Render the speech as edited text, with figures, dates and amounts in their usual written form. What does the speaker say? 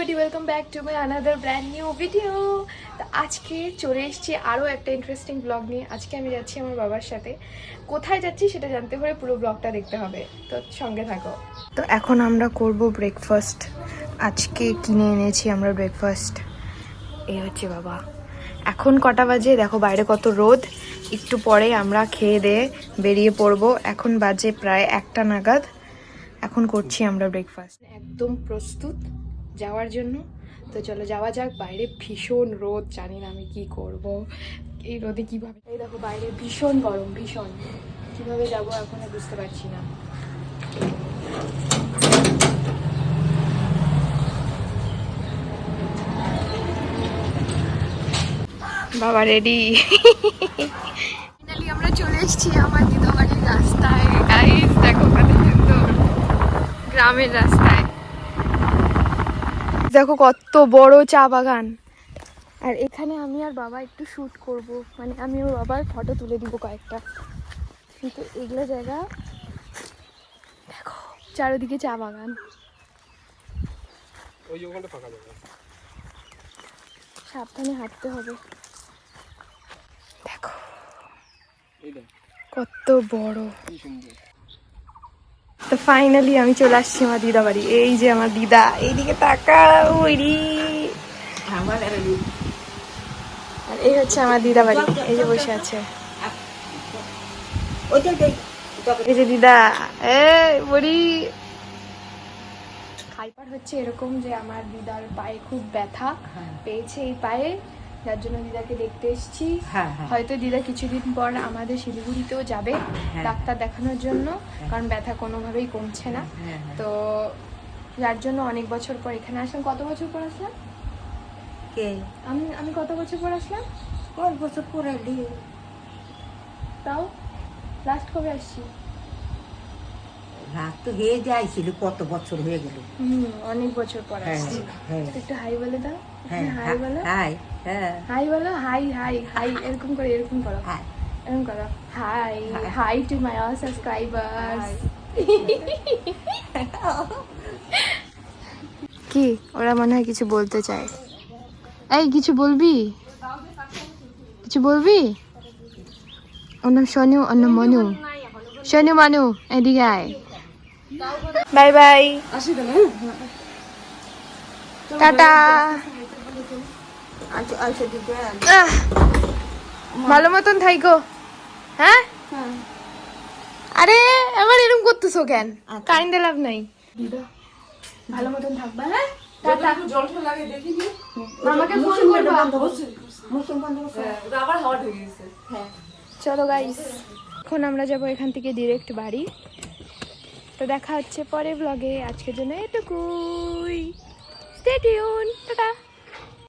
Everybody, welcome back to my another brand new video. তো আজকে চলে এসেছি আরও একটা ইন্টারেস্টিং ব্লগ নিয়ে। আজকে আমি যাচ্ছি আমার বাবার সাথে। কোথায় যাচ্ছি সেটা জানতে হলে পুরো ব্লগটা দেখতে হবে, তো সঙ্গে থাকো। তো এখন আমরা করব ব্রেকফাস্ট। আজকে কিনে এনেছি আমরা ব্রেকফাস্ট। এই হচ্ছে বাবা। এখন কটা বাজে দেখো, বাইরে কত রোদ। একটু পরে আমরা খেয়ে দিয়ে বেরিয়ে পড়বো। এখন বাজে প্রায় 1টা নাগাদ। এখন করছি আমরা ব্রেকফাস্ট, একদম প্রস্তুত যাওয়ার জন্য। তো চলো যাওয়া যাক। বাইরে ভীষণ রোদ, জানি না আমি কি করব এই রোদে কিভাবে। এই দেখো বাইরে ভীষণ গরম, ভীষণ। কিভাবে যাব এখন বুঝতে পারছি না। বাবা রেডি। ফাইনালি আমরা চলে এসেছি আমার দিদাবাড়ির রাস্তায়। গাইস দেখো কত সুন্দর গ্রামের রাস্তায়। দেখো কত বড় চা বাগান। আর এখানে আমি আর বাবা একটু শ্যুট করব, মানে আমি ওর বাবার ফটো তুলে দিব কয়েকটা। কিন্তু এগুলো জায়গা দেখো, চারিদিকে চা বাগান। সাবধানে হাঁটতে হবে। দেখো কত বড়। তো ফাইনালি আমি চলে আসছি আমার দিদা বাড়ি। এই যে আমার দিদা, এইদিকে তাকা। ওইরি আর এই হচ্ছে আমার দিদা বাড়ি। এই যে বসে আছে, এই যে দিদা। বড়ি খাইপার হচ্ছে এরকম যে আমার দিদার পায়ে খুব ব্যথা পেয়েছে, এই পায়ে, যার জন্য দিদাকে দেখতে এসেছি। হয়তো দিদা কিছুদিন পর আমাদের শিলিগুড়িতেও যাবে ডাক্তার দেখানোর জন্য, কারণ ব্যথা কোনোভাবেই কমছে না। তো যার জন্য অনেক বছর পর এখানে আসলাম। কত বছর পর আসলাম? আমি কত বছর পর আসলাম? 5 বছর পর এলি। তাও লাস্ট কবে আসছি? রাত তো হয়ে যাইছিল, কত বছর হয়ে গেল। অনেক বছর পর আসছি। একটু হাই বলে দাও। হাই বলো, হাই। হাই বলো, হাই হাই হাই। এরকম করে, এরকম করো, এরকম করো। High high to my all subscribers. কি ওরা মনে হয় কিছু বলতে চায়। এই কিছু বলবি? কিছু বলবি? ওর নাম সোনু, ওর নাম মনু। সোনু মানু এদিকে আয়। Bye bye, tata. ভালো মতন থাইকো। হ্যাঁ, আরে আমার এরকম করতেছো কেন? কাইন্ডে লাভ নাই। দিদা ভালো মতন থাকবা। হ্যাঁ টাটা। আমাকে ফোন করবা। হ্যাঁ চলো গাইস, এখন আমরা যাব এখান থেকে ডিরেক্ট বাড়ি। তো দেখা হচ্ছে পরে ব্লগে। আজকের জন্য এটুকুই। Stay tune, tata.